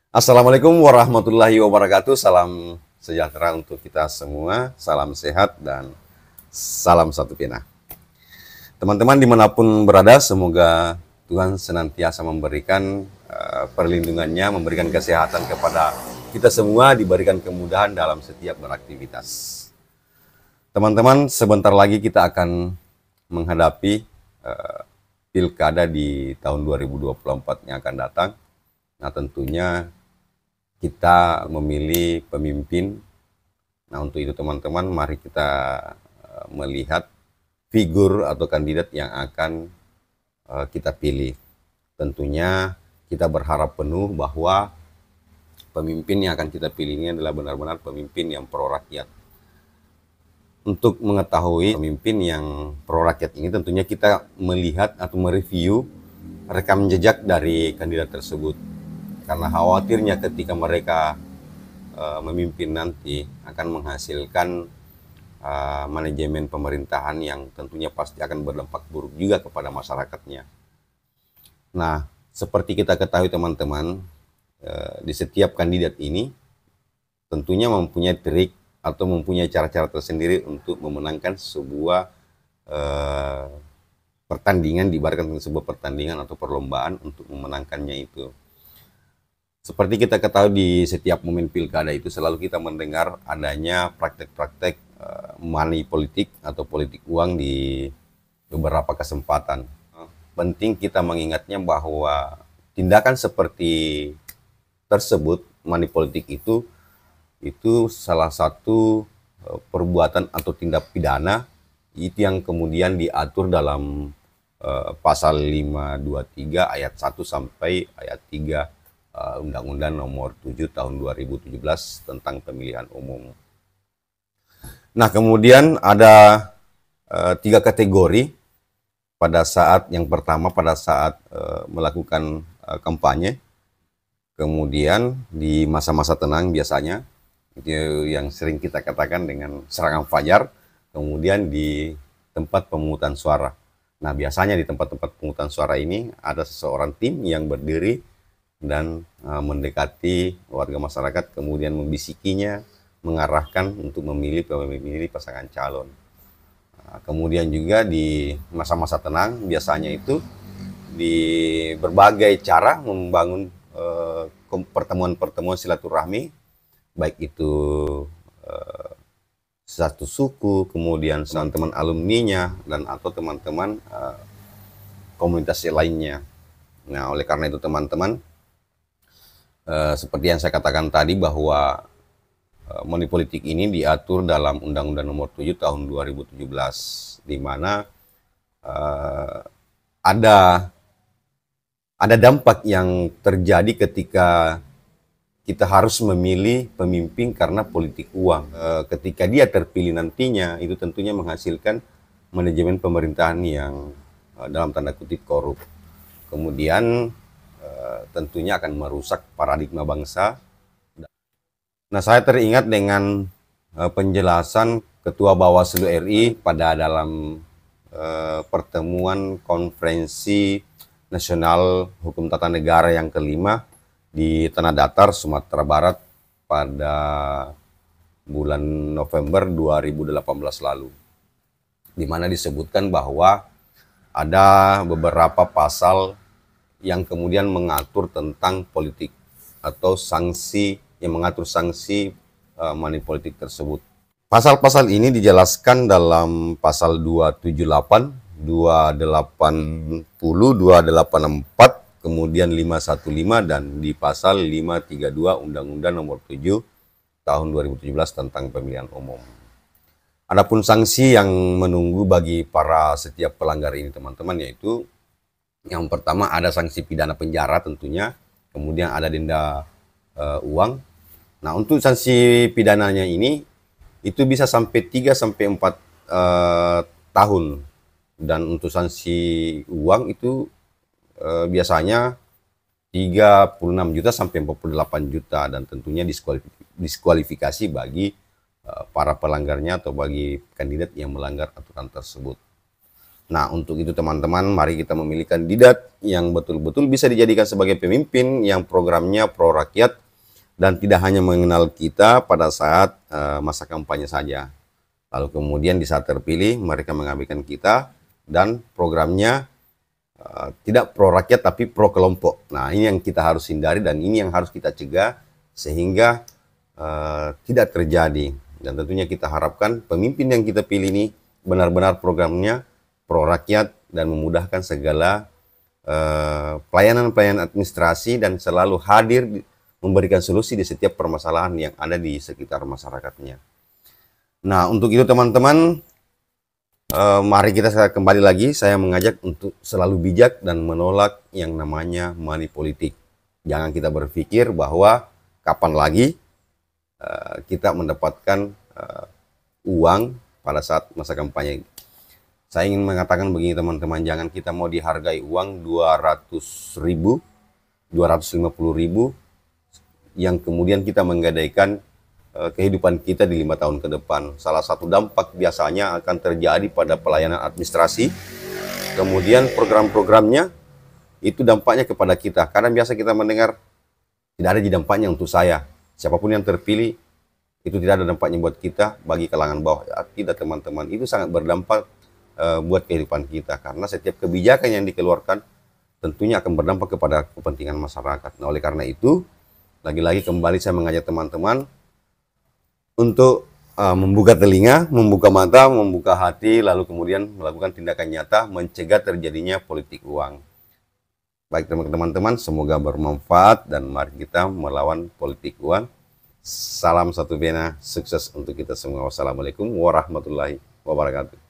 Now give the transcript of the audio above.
Assalamualaikum warahmatullahi wabarakatuh. Salam sejahtera untuk kita semua. Salam sehat dan salam satu pena. Teman-teman dimanapun berada, semoga Tuhan senantiasa memberikan perlindungannya, memberikan kesehatan kepada kita semua, diberikan kemudahan dalam setiap beraktivitas. Teman-teman, sebentar lagi kita akan menghadapi pilkada di tahun 2024 yang akan datang. Nah, tentunya kita memilih pemimpin. Nah, untuk itu teman-teman, mari kita melihat figur atau kandidat yang akan kita pilih. Tentunya kita berharap penuh bahwa pemimpin yang akan kita pilih ini adalah benar-benar pemimpin yang pro rakyat. Untuk mengetahui pemimpin yang pro rakyat ini, tentunya kita melihat atau mereview rekam jejak dari kandidat tersebut. Karena khawatirnya ketika mereka memimpin nanti akan menghasilkan manajemen pemerintahan yang tentunya pasti akan berdampak buruk juga kepada masyarakatnya. Nah, seperti kita ketahui teman-teman, di setiap kandidat ini tentunya mempunyai trik atau mempunyai cara-cara tersendiri untuk memenangkan sebuah pertandingan, diibaratkan sebuah pertandingan atau perlombaan untuk memenangkannya itu. Seperti kita ketahui di setiap momen pilkada itu selalu kita mendengar adanya praktek-praktek money politik atau politik uang di beberapa kesempatan. Penting kita mengingatnya bahwa tindakan seperti tersebut, money politik itu salah satu perbuatan atau tindak pidana itu yang kemudian diatur dalam pasal 523 ayat 1 sampai ayat 3 Undang-Undang Nomor 7 Tahun 2017 tentang pemilihan umum. Nah, kemudian ada 3 kategori pada saat yang pertama pada saat melakukan kampanye, kemudian di masa-masa tenang biasanya itu yang sering kita katakan dengan serangan fajar, kemudian di tempat pemungutan suara. Nah, biasanya di tempat-tempat pemungutan suara ini ada seseorang tim yang berdiri dan mendekati warga masyarakat, kemudian membisikinya, mengarahkan untuk memilih pasangan calon. Kemudian juga di masa-masa tenang biasanya itu di berbagai cara membangun pertemuan-pertemuan silaturahmi, baik itu satu suku, kemudian teman-teman alumninya dan atau teman-teman komunitas lainnya. Nah, oleh karena itu teman-teman, seperti yang saya katakan tadi bahwa money politik ini diatur dalam Undang-Undang Nomor 7 Tahun 2017, di mana ada dampak yang terjadi ketika kita harus memilih pemimpin karena politik uang. Ketika dia terpilih nantinya, itu tentunya menghasilkan manajemen pemerintahan yang dalam tanda kutip korup. Kemudian tentunya akan merusak paradigma bangsa. Nah, saya teringat dengan penjelasan Ketua Bawaslu RI pada dalam pertemuan konferensi nasional hukum tata negara yang kelima di Tanah Datar, Sumatera Barat pada bulan November 2018 lalu, di mana disebutkan bahwa ada beberapa pasal yang kemudian mengatur tentang politik atau sanksi, yang mengatur sanksi money politik tersebut. Pasal-pasal ini dijelaskan dalam pasal 278, 280, 284, kemudian 515 dan di pasal 532 Undang-Undang Nomor 7 Tahun 2017 tentang pemilihan umum. Adapun sanksi yang menunggu bagi para setiap pelanggar ini teman-teman, yaitu yang pertama ada sanksi pidana penjara tentunya, kemudian ada denda uang. Nah, untuk sanksi pidananya ini itu bisa sampai 3 sampai 4 tahun, dan untuk sanksi uang itu biasanya 36 juta sampai 48 juta, dan tentunya diskualifikasi bagi para pelanggarnya atau bagi kandidat yang melanggar aturan tersebut. Nah, untuk itu teman-teman, mari kita memilih kandidat yang betul-betul bisa dijadikan sebagai pemimpin yang programnya pro rakyat dan tidak hanya mengenal kita pada saat masa kampanye saja. Lalu kemudian di saat terpilih, mereka mengabaikan kita dan programnya tidak pro rakyat tapi pro kelompok. Nah, ini yang kita harus hindari dan ini yang harus kita cegah sehingga tidak terjadi. Dan tentunya kita harapkan pemimpin yang kita pilih ini benar-benar programnya pro rakyat dan memudahkan segala pelayanan-pelayanan administrasi dan selalu hadir memberikan solusi di setiap permasalahan yang ada di sekitar masyarakatnya. Nah, untuk itu teman-teman, mari kita kembali lagi. Saya mengajak untuk selalu bijak dan menolak yang namanya money politik. Jangan kita berpikir bahwa kapan lagi kita mendapatkan uang pada saat masa kampanye. Saya ingin mengatakan begini teman-teman, jangan kita mau dihargai uang 200.000, 250.000 yang kemudian kita menggadaikan kehidupan kita di 5 tahun ke depan. Salah satu dampak biasanya akan terjadi pada pelayanan administrasi, kemudian program-programnya itu dampaknya kepada kita. Karena biasa kita mendengar tidak ada dampaknya untuk saya. Siapapun yang terpilih itu tidak ada dampaknya buat kita bagi kalangan bawah. Tidak teman-teman, itu sangat berdampak buat kehidupan kita. Karena setiap kebijakan yang dikeluarkan tentunya akan berdampak kepada kepentingan masyarakat. Nah, oleh karena itu, lagi-lagi kembali saya mengajak teman-teman untuk membuka telinga, membuka mata, membuka hati, lalu kemudian melakukan tindakan nyata mencegah terjadinya politik uang. Baik teman-teman, semoga bermanfaat dan mari kita melawan politik uang. Salam satu bena, sukses untuk kita semua. Wassalamualaikum warahmatullahi wabarakatuh.